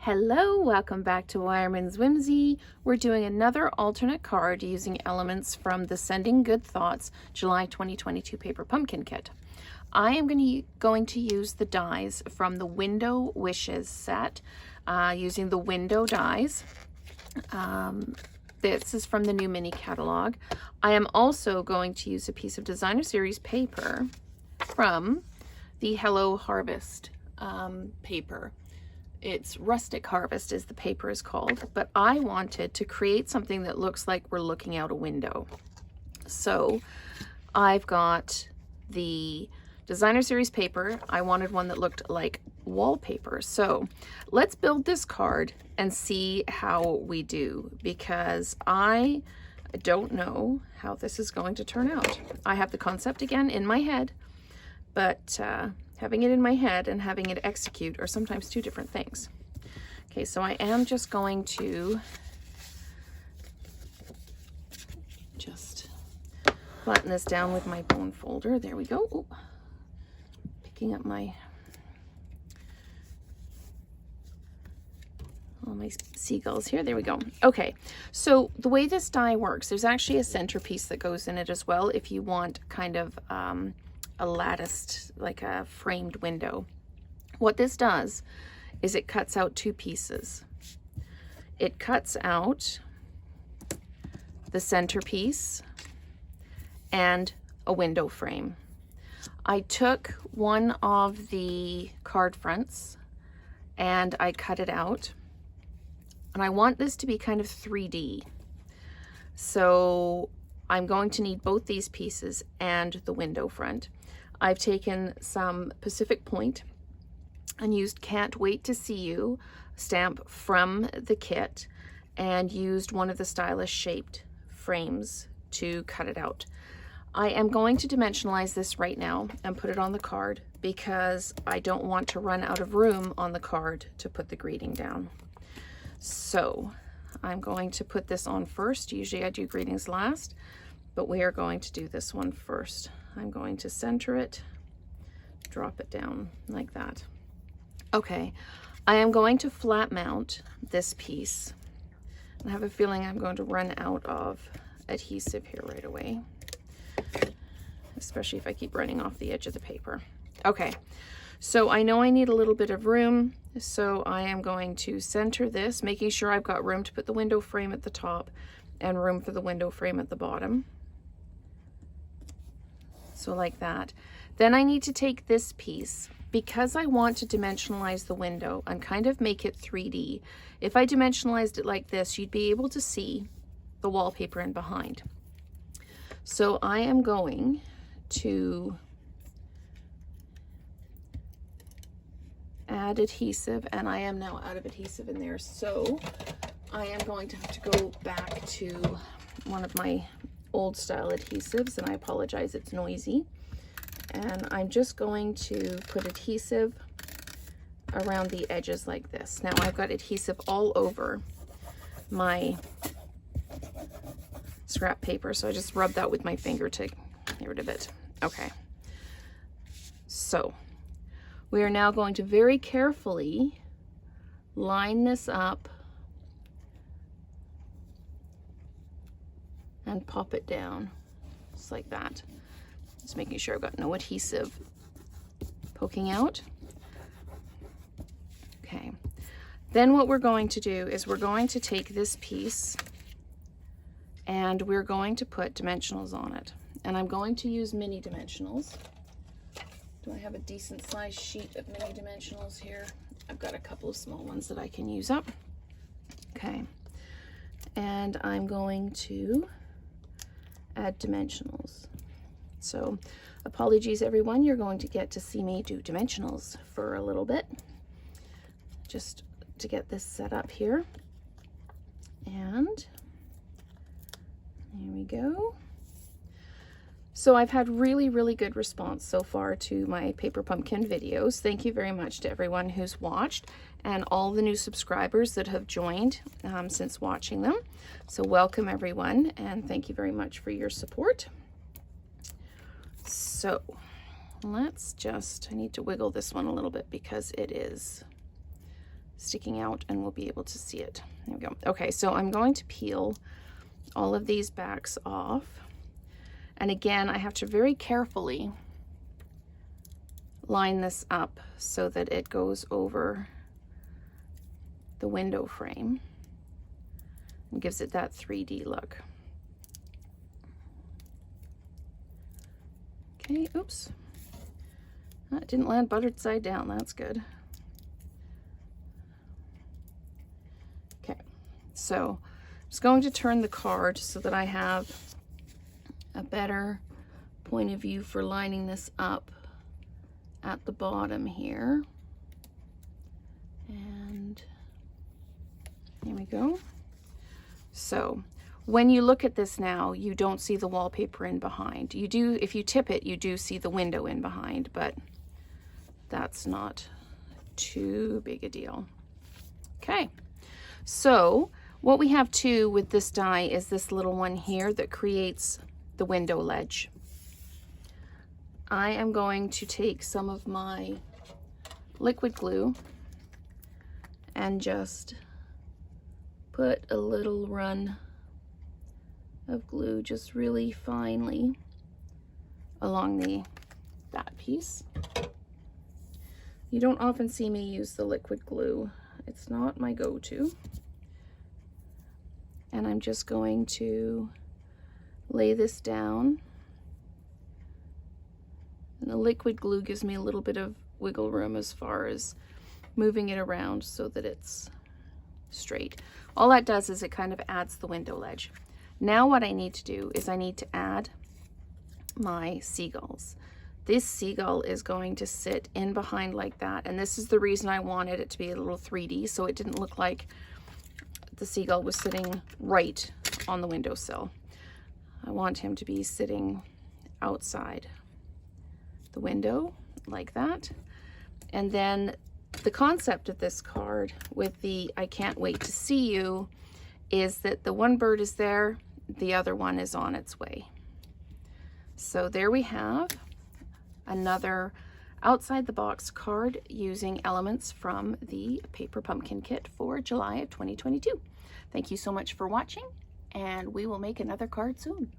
Hello, welcome back to Wireman's Whimsy. We're doing another alternate card using elements from the Sending Good Thoughts July 2022 paper pumpkin kit. I am going to use the dies from the Window Wishes set using the window dies. This is from the new mini catalog. I am also going to use a piece of designer series paper from the Hello Harvest paper. It's Rustic Harvest is the paper is called, but I wanted to create something that looks like we're looking out a window. So I've got the designer series paper. I wanted one that looked like wallpaper. So let's build this card and see how we do, because I don't know how this is going to turn out. I have the concept again in my head, but having it in my head and having it execute are sometimes two different things. Okay, so I am just going to just flatten this down with my bone folder. There we go. Ooh, picking up all my seagulls here. There we go. Okay, so the way this die works, there's actually a centerpiece that goes in it as well if you want kind of a latticed, like a framed window. What this does is it cuts out two pieces. It cuts out the centerpiece and a window frame. I took one of the card fronts and I cut it out, and I want this to be kind of 3D. So I'm going to need both these pieces and the window front. I've taken some Pacific Point and used Can't Wait to See You stamp from the kit and used one of the stylish shaped frames to cut it out. I am going to dimensionalize this right now and put it on the card because I don't want to run out of room on the card to put the greeting down. So I'm going to put this on first. Usually I do greetings last, but we are going to do this one first. I'm going to center it, drop it down like that. Okay, I am going to flat mount this piece. I have a feeling I'm going to run out of adhesive here right away, especially if I keep running off the edge of the paper. Okay, so I know I need a little bit of room, so I am going to center this, making sure I've got room to put the window frame at the top and room for the window frame at the bottom. So like that. Then I need to take this piece, because I want to dimensionalize the window and kind of make it 3D. If I dimensionalized it like this, you'd be able to see the wallpaper in behind. So I am going to add adhesive, and I am now out of adhesive in there. So I am going to have to go back to one of my old style adhesives, and I apologize, it's noisy. And I'm just going to put adhesive around the edges like this. Now I've got adhesive all over my scrap paper, so I just rub that with my finger to get rid of it. Okay, so we are now going to very carefully line this up and pop it down just like that. Just making sure I've got no adhesive poking out. Okay, then what we're going to do is we're going to take this piece and we're going to put dimensionals on it. And I'm going to use mini dimensionals. Do I have a decent sized sheet of mini dimensionals here? I've got a couple of small ones that I can use up. Okay, and I'm going to add dimensionals. So apologies everyone, you're going to get to see me do dimensionals for a little bit, just to get this set up here. And there we go. So I've had really good response so far to my paper pumpkin videos. Thank you very much to everyone who's watched and all the new subscribers that have joined since watching them. So welcome everyone, and thank you very much for your support. So let's just, I need to wiggle this one a little bit because it is sticking out and we'll be able to see it. There we go. Okay, so I'm going to peel all of these backs off. And again, I have to very carefully line this up so that it goes over the window frame and gives it that 3D look. Okay, oops. That didn't land buttered side down, that's good. Okay, so I'm just going to turn the card so that I have a better point of view for lining this up at the bottom here. And here we go. So when you look at this now, you don't see the wallpaper in behind. You do, if you tip it, you do see the window in behind, but that's not too big a deal. Okay, so what we have too with this die is this little one here that creates the window ledge. I am going to take some of my liquid glue and just put a little run of glue just really finely along that piece. You don't often see me use the liquid glue. It's not my go-to. And I'm just going to lay this down. And the liquid glue gives me a little bit of wiggle room as far as moving it around so that it's straight. All that does is it kind of adds the window ledge. Now what I need to do is I need to add my seagulls. This seagull is going to sit in behind like that, and this is the reason I wanted it to be a little 3D, so it didn't look like the seagull was sitting right on the windowsill. I want him to be sitting outside the window like that. And then the concept of this card with the I can't wait to see you is that the one bird is there, the other one is on its way. So there we have another outside the box card using elements from the Paper Pumpkin Kit for July of 2022. Thank you so much for watching, and we will make another card soon.